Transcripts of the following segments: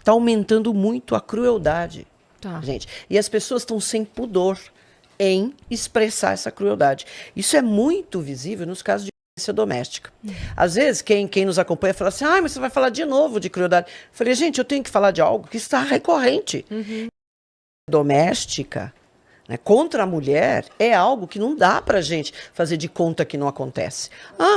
está aumentando muito a crueldade, Tá. gente. E as pessoas estão sem pudor em expressar essa crueldade. Isso é muito visível nos casos de violência doméstica. Às vezes, quem nos acompanha fala assim, mas você vai falar de novo de crueldade. Eu falei, gente, eu tenho que falar de algo que está recorrente. Doméstica, né, contra a mulher, é algo que não dá para a gente fazer de conta que não acontece.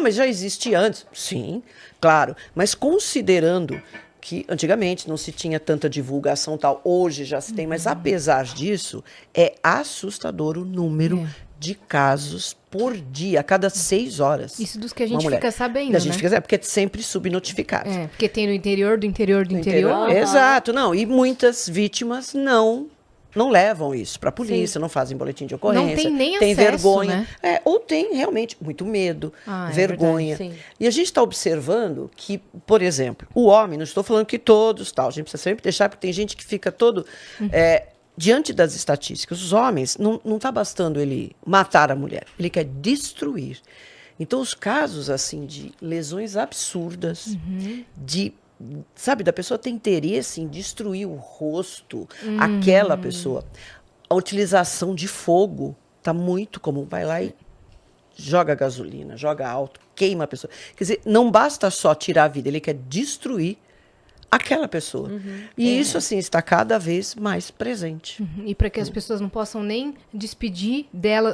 Mas já existia antes. Sim, claro. Mas considerando que antigamente não se tinha tanta divulgação tal, hoje já se tem, mas apesar disso, é assustador o número de casos por dia, a cada 6 horas. Isso dos que a gente fica sabendo, A gente fica sabendo, porque é sempre subnotificado. Porque tem no interior do interior do interior. Exato, não. E muitas vítimas não levam isso para a polícia, não fazem boletim de ocorrência. Não tem nem tem acesso, vergonha. né? Ou tem realmente muito medo, É vergonha. verdade, E a gente está observando que, por exemplo, o homem, não estou falando que todos, tal, a gente precisa sempre deixar, porque tem gente que fica todo... diante das estatísticas, os homens, não está bastando ele matar a mulher, ele quer destruir. Então, os casos assim de lesões absurdas, sabe, da pessoa ter interesse em destruir o rosto, aquela pessoa. A utilização de fogo está muito comum. Vai lá e joga gasolina, joga alto, queima a pessoa. Quer dizer, não basta só tirar a vida, ele quer destruir aquela pessoa. E isso, assim, está cada vez mais presente. E para que as pessoas não possam nem despedir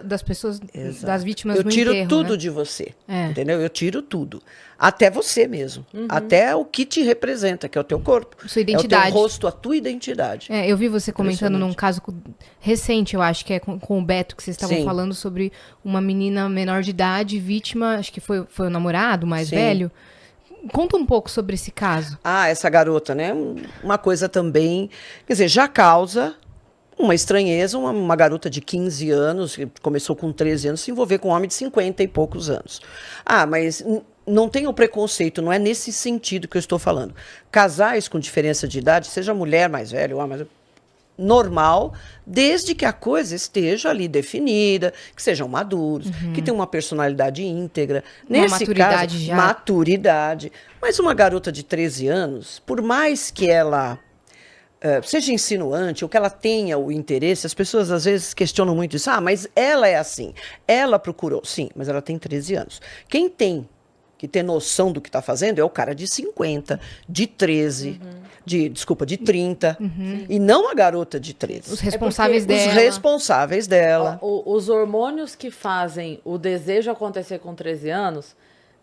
das pessoas, das vítimas Eu no tiro enterro, tudo né? de você, entendeu? Eu tiro tudo. Até você mesmo. Até o que te representa, que é o teu corpo. Sua identidade. É o teu rosto, a tua identidade. Eu vi você comentando num caso recente, eu acho que é com o Beto, que vocês estavam falando sobre uma menina menor de idade, vítima, acho que foi o namorado mais velho. Conta um pouco sobre esse caso. Essa garota, né? Uma coisa também, quer dizer, já causa uma estranheza, uma garota de 15 anos, que começou com 13 anos, se envolver com um homem de 50 e poucos anos. Mas não tem o preconceito, não é nesse sentido que eu estou falando. Casais com diferença de idade, seja mulher mais velha ou homem mais velho, normal, desde que a coisa esteja ali definida, que sejam maduros, que tenham uma personalidade íntegra. Nesse maturidade caso, já. maturidade. Mas uma garota de 13 anos, por mais que ela seja insinuante, ou que ela tenha o interesse, as pessoas às vezes questionam muito isso. Mas ela é assim, ela procurou. Sim, mas ela tem 13 anos. Quem tem que ter noção do que está fazendo é o cara de 50, de 13, de 30, e não a garota de 13. Os responsáveis dela. Os responsáveis dela. Os hormônios que fazem o desejo acontecer com 13 anos,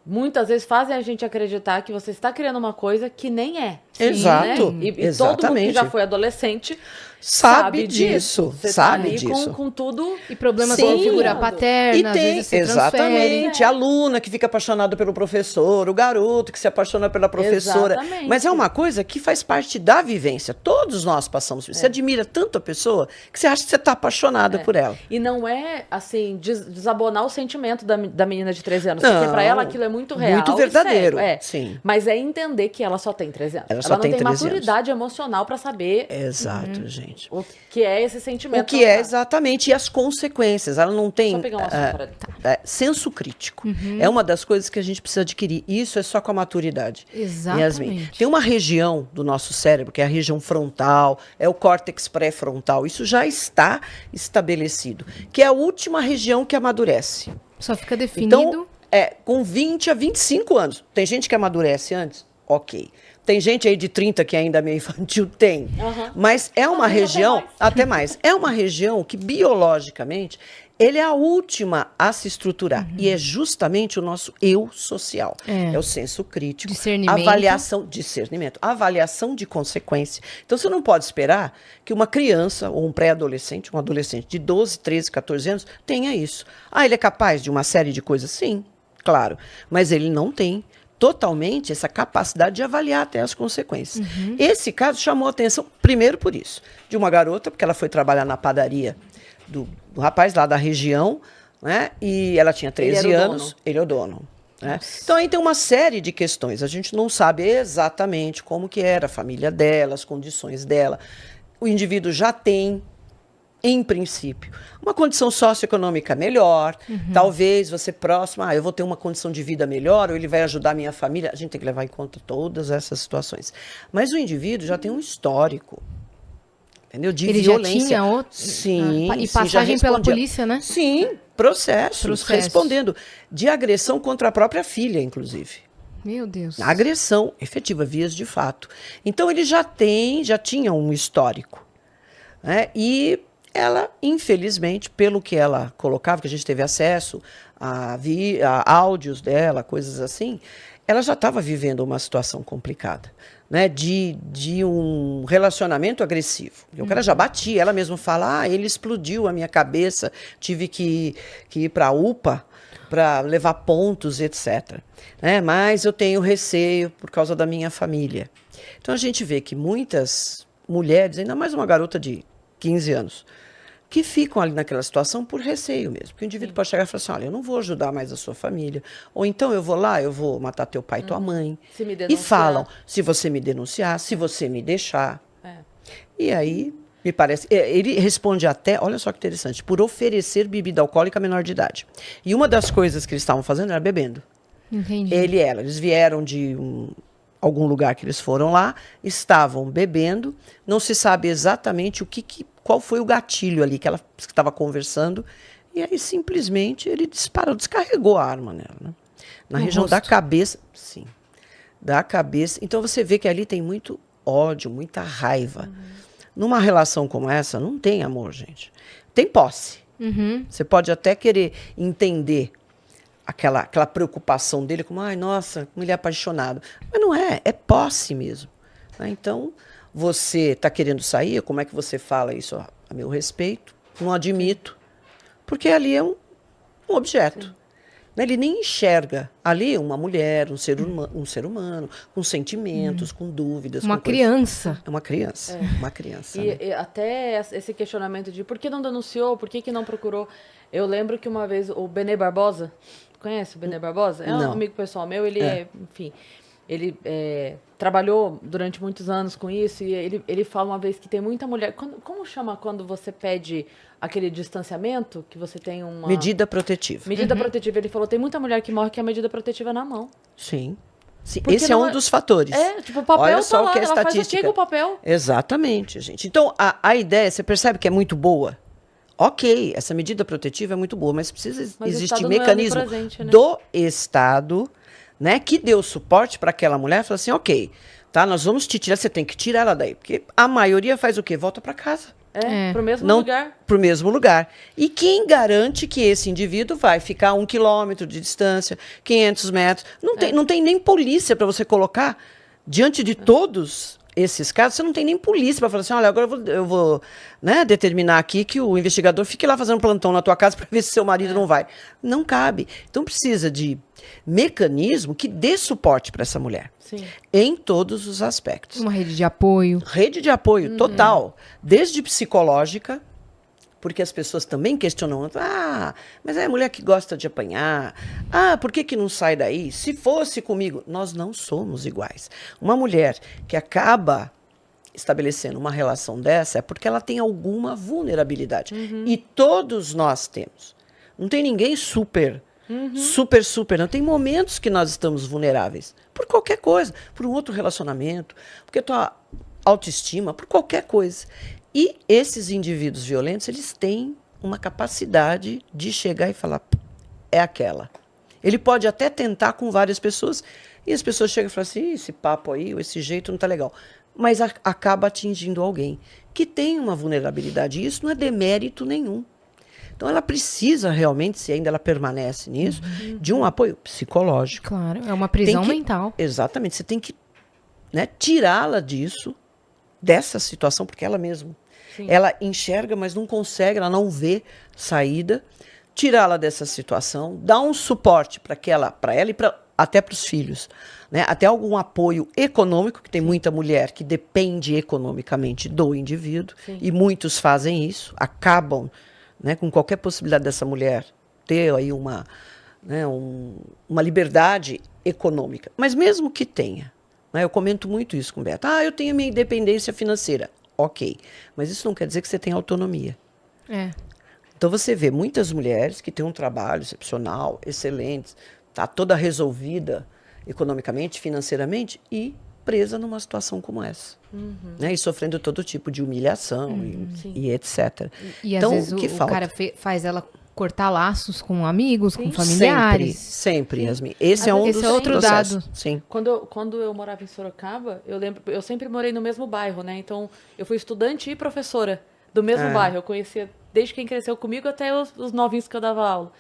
muitas vezes fazem a gente acreditar que você está criando uma coisa que nem é. Exato, Né? E exatamente. todo mundo que já foi adolescente sabe disso. Você sabe tá ali disso. com tudo. E problemas com a figura paterna, E às tem, vezes se exatamente, transfere. a aluna que fica apaixonada pelo professor, o garoto que se apaixona pela professora. Exatamente. Mas é uma coisa que faz parte da vivência. Todos nós passamos por isso. Você admira tanto a pessoa que você acha que você está apaixonada por ela. E não é, assim, desabonar o sentimento da menina de 13 anos. Não, porque pra ela aquilo é muito real. muito e verdadeiro, sério, sim. Mas é entender que ela só tem 13 anos. Ela só não tem tem 13 maturidade emocional pra saber Exato, gente. o que é esse sentimento. O que é exatamente, e as consequências. Ela não tem Só pegar um açúcar ali. senso crítico. É uma das coisas que a gente precisa adquirir. Isso é só com a maturidade. Exatamente. Yasmin. Tem uma região do nosso cérebro, que é a região frontal, é o córtex pré-frontal. Isso já está estabelecido. Que é a última região que amadurece. Só fica definido. Então, com 20 a 25 anos. Tem gente que amadurece antes? Ok. Tem gente aí de 30 que ainda é meio infantil? Tem. Mas é uma região, até mais, é uma região que biologicamente ele é a última a se estruturar. E é justamente o nosso eu social. É o senso crítico, discernimento, avaliação de consequência. Então você não pode esperar que uma criança ou um pré-adolescente, um adolescente de 12, 13, 14 anos tenha isso. Ele é capaz de uma série de coisas? Sim, claro. Mas ele não tem totalmente essa capacidade de avaliar até as consequências. Esse caso chamou a atenção, primeiro por isso, de uma garota, porque ela foi trabalhar na padaria do rapaz lá da região, né? E ela tinha 13 anos, ele é o dono. Né? Então aí tem uma série de questões, a gente não sabe exatamente como que era a família dela, as condições dela. O indivíduo já tem em princípio. Uma condição socioeconômica melhor, talvez você próximo, eu vou ter uma condição de vida melhor, ou ele vai ajudar a minha família. A gente tem que levar em conta todas essas situações. Mas o indivíduo já tem um histórico, entendeu? De ele violência. Já tinha outro... Sim. E passagem pela polícia, né? Sim, processos, respondendo. De agressão contra a própria filha, inclusive. Meu Deus. Agressão efetiva, vias de fato. Então ele já tinha um histórico. Né? E ela, infelizmente, pelo que ela colocava, que a gente teve acesso a áudios dela, coisas assim, ela já estava vivendo uma situação complicada, né? De um relacionamento agressivo. O cara já batia, ela mesma fala, ele explodiu a minha cabeça, tive que ir para a UPA para levar pontos, etc. Né? Mas eu tenho receio por causa da minha família. Então a gente vê que muitas mulheres, ainda mais uma garota de 15 anos, que ficam ali naquela situação por receio mesmo. Porque o indivíduo pode chegar e falar assim, olha, eu não vou ajudar mais a sua família. Ou então eu vou lá, eu vou matar teu pai e tua mãe. Se me denunciar. E falam, se você me denunciar, se você me deixar. E aí, me parece... Ele responde até, olha só que interessante, por oferecer bebida alcoólica a menor de idade. E uma das coisas que eles estavam fazendo era bebendo. Entendi. Ele e ela. Eles vieram de algum lugar que eles foram lá, estavam bebendo, não se sabe exatamente qual foi o gatilho ali que ela estava conversando, e aí simplesmente ele descarregou a arma nela, né? Na região rosto. da cabeça, sim, da cabeça. Então você vê que ali tem muito ódio, muita raiva. Numa relação como essa, não tem amor, gente. Tem posse. Você pode até querer entender aquela preocupação dele, como, nossa, como ele é apaixonado. Mas não é posse mesmo. Né? Então, você está querendo sair, como é que você fala isso a meu respeito? Não admito, porque ali é um objeto. Né? Ele nem enxerga ali uma mulher, um ser humano, com sentimentos, com dúvidas. Uma criança. É uma criança, uma criança. E até esse questionamento de por que não denunciou, por que não procurou. Eu lembro que uma vez o Benê Barbosa, conhece o Benê Barbosa? É um amigo pessoal meu, ele enfim, ele trabalhou durante muitos anos com isso, e ele fala uma vez que tem muita mulher... Como chama quando você pede aquele distanciamento, que você tem uma... Medida protetiva. Medida protetiva. Ele falou, tem muita mulher que morre que a medida protetiva é na mão. Sim. Porque esse é um dos fatores. Tipo, o papel Olha só lá, o que é ela estatística. faz aqui com o papel. Exatamente, gente. Então, a ideia, você percebe que é muito boa? Ok, essa medida protetiva é muito boa, mas precisa existir mecanismo do Estado, né, que dê o suporte para aquela mulher, fala assim, ok, tá, nós vamos te tirar, você tem que tirar ela daí, porque a maioria faz o quê? Volta para casa. Pro mesmo lugar. Pro mesmo lugar. E quem garante que esse indivíduo vai ficar 1 quilômetro de distância, 500 metros? Não tem nem polícia para você colocar diante de todos esses casos. Você não tem nem polícia para falar assim, olha, agora eu vou né, determinar aqui que o investigador fique lá fazendo plantão na tua casa para ver se seu marido não vai. Não cabe. Então precisa de mecanismo que dê suporte para essa mulher. Sim. Em todos os aspectos. Uma rede de apoio. Rede de apoio total. Desde psicológica, porque as pessoas também questionam. Mas é a mulher que gosta de apanhar. Por que não sai daí? Se fosse comigo. Nós não somos iguais. Uma mulher que acaba estabelecendo uma relação dessa é porque ela tem alguma vulnerabilidade. E todos nós temos. Não tem ninguém super, não. Tem momentos que nós estamos vulneráveis. Por qualquer coisa. Por um outro relacionamento. Porque tua autoestima. Por qualquer coisa. E esses indivíduos violentos, eles têm uma capacidade de chegar e falar, é aquela. Ele pode até tentar com várias pessoas, e as pessoas chegam e falam assim, esse papo aí, ou esse jeito não tá legal. Mas acaba atingindo alguém que tem uma vulnerabilidade, e isso não é demérito nenhum. Então ela precisa realmente, se ainda ela permanece nisso, de um apoio psicológico. Claro, é uma prisão mental. Exatamente, você tem que tirá-la disso, dessa situação, porque ela mesma... Sim. Ela enxerga, mas não consegue, ela não vê saída, tirá-la dessa situação, dar um suporte para ela e até para os filhos, né? Até algum apoio econômico, que tem muita mulher que depende economicamente do indivíduo, e muitos fazem isso, acabam, né, com qualquer possibilidade dessa mulher ter aí uma liberdade econômica. Mas mesmo que tenha, né, eu comento muito isso com Beto, eu tenho minha independência financeira. Ok, mas isso não quer dizer que você tenha autonomia. Então você vê muitas mulheres que têm um trabalho excepcional, excelente, tá toda resolvida economicamente, financeiramente e presa numa situação como essa. Né? E sofrendo todo tipo de humilhação e etc. E então, às vezes que o falta? cara faz ela cortar laços com amigos, com familiares. Sempre, Yasmin. Esse é um dos outro processos. dado. Sim. Quando eu morava em Sorocaba, eu sempre morei no mesmo bairro, né? Então, eu fui estudante e professora do mesmo bairro. Eu conhecia desde quem cresceu comigo até os novinhos que eu dava aula.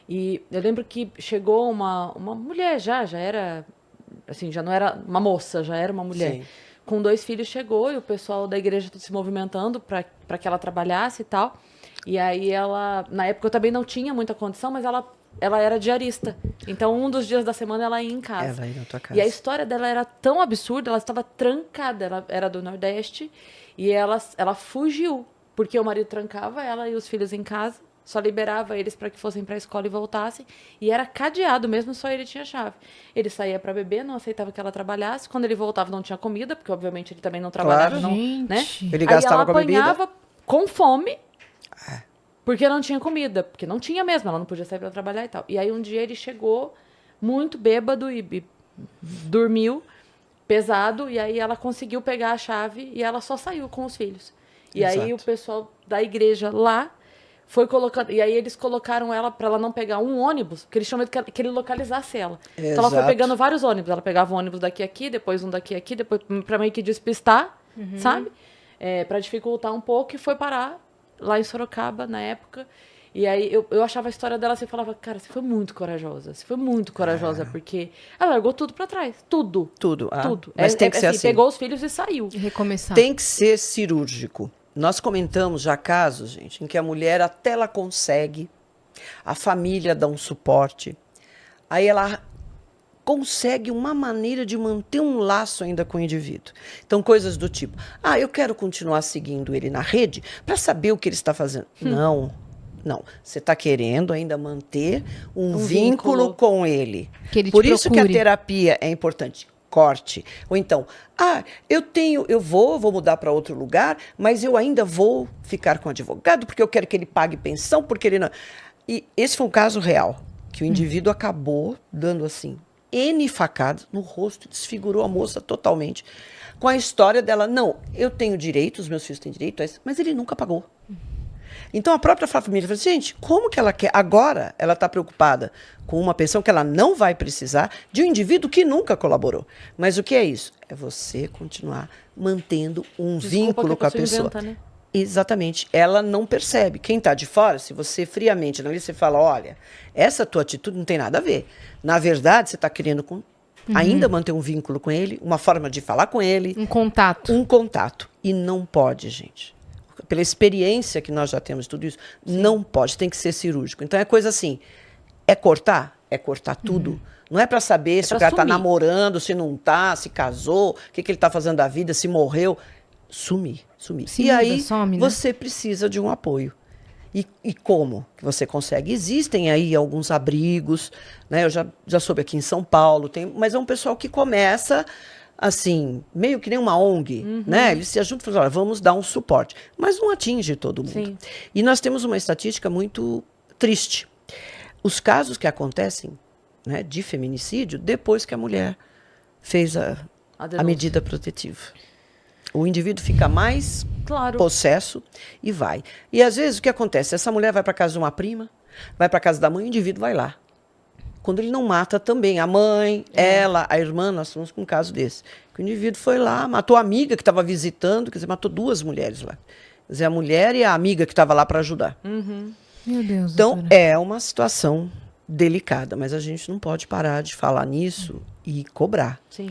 E eu lembro que chegou uma mulher já era, assim, já não era uma moça, já era uma mulher. Sim. Com 2 filhos chegou e o pessoal da igreja se movimentando para que ela trabalhasse e tal. E aí ela, na época eu também não tinha muita condição, mas ela era diarista. Então um dos dias da semana ela ia em casa. Ela ia na tua casa. E a história dela era tão absurda, ela estava trancada, ela era do Nordeste e ela fugiu, porque o marido trancava ela e os filhos em casa, só liberava eles para que fossem para a escola e voltassem, e era cadeado mesmo, só ele tinha chave. Ele saía para beber, não aceitava que ela trabalhasse, quando ele voltava não tinha comida, porque obviamente ele também não trabalhava, Claro. né? Ele gastava aí ela com a bebida. apanhava com fome, porque não tinha comida, porque não tinha mesmo, ela não podia sair para trabalhar e tal. E aí um dia ele chegou muito bêbado e dormiu pesado, e aí ela conseguiu pegar a chave e ela só saiu com os filhos. E aí o pessoal da igreja lá foi colocando, e aí eles colocaram ela para ela não pegar um ônibus, porque eles tinham medo que ele localizasse ela. Exato. Então ela foi pegando vários ônibus, ela pegava um ônibus daqui a aqui, depois um daqui a aqui, depois para meio que despistar, sabe? Para dificultar um pouco, e foi parar lá em Sorocaba na época. E aí eu achava a história dela, você falava, cara, você foi muito corajosa. Você foi muito corajosa, porque ela largou tudo pra trás. Tudo. Tudo. Tudo. Mas tem que ser assim. Pegou os filhos e saiu. E recomeçar. Tem que ser cirúrgico. Nós comentamos já casos, gente, em que a mulher até ela consegue, a família dá um suporte, aí ela consegue uma maneira de manter um laço ainda com o indivíduo. Então, coisas do tipo, eu quero continuar seguindo ele na rede para saber o que ele está fazendo. Não. Você está querendo ainda manter um vínculo com ele. Que ele te Por isso que a procure. terapia é importante. Corte. Ou então, eu vou mudar para outro lugar, mas eu ainda vou ficar com o advogado porque eu quero que ele pague pensão, porque ele não... E esse foi um caso real, que o indivíduo acabou dando assim, N facadas no rosto, desfigurou a moça totalmente, com a história dela, não, eu tenho direito, os meus filhos têm direito a isso, mas ele nunca pagou. Então a própria família falou assim, gente, como que ela quer? Agora ela está preocupada com uma pensão que ela não vai precisar de um indivíduo que nunca colaborou. Mas o que é isso? É você continuar mantendo um vínculo com a pessoa. Inventa, né? Exatamente. Ela não percebe. Quem está de fora, se você friamente analisa, você fala, olha, essa tua atitude não tem nada a ver. Na verdade, você está querendo ainda manter um vínculo com ele, uma forma de falar com ele. Um contato. Um contato. E não pode, gente. Pela experiência que nós já temos tudo isso, não pode, tem que ser cirúrgico. Então é coisa assim, é cortar tudo. Não é para saber se o cara está namorando, se não está, se casou, o que ele está fazendo da vida, se morreu. Sumir. E aí você precisa de um apoio. E como que você consegue? Existem aí alguns abrigos, né? Eu já soube aqui em São Paulo, mas é um pessoal que começa... assim, meio que nem uma ONG, né? Eles se ajuntam e falam, olha, vamos dar um suporte. Mas não atinge todo mundo. Sim. E nós temos uma estatística muito triste. Os casos que acontecem, né, de feminicídio, depois que a mulher fez a medida protetiva. O indivíduo fica mais possesso e vai. E às vezes o que acontece? Essa mulher vai para casa de uma prima, vai para casa da mãe, o indivíduo vai lá. Quando ele não mata também a mãe, ela, a irmã, nós estamos com um caso desse. Que o indivíduo foi lá, matou a amiga que estava visitando, quer dizer, matou 2 mulheres lá. Quer dizer, a mulher e a amiga que estava lá para ajudar. Meu Deus, então, doutora. é uma situação delicada, mas a gente não pode parar de falar nisso e cobrar. Sim.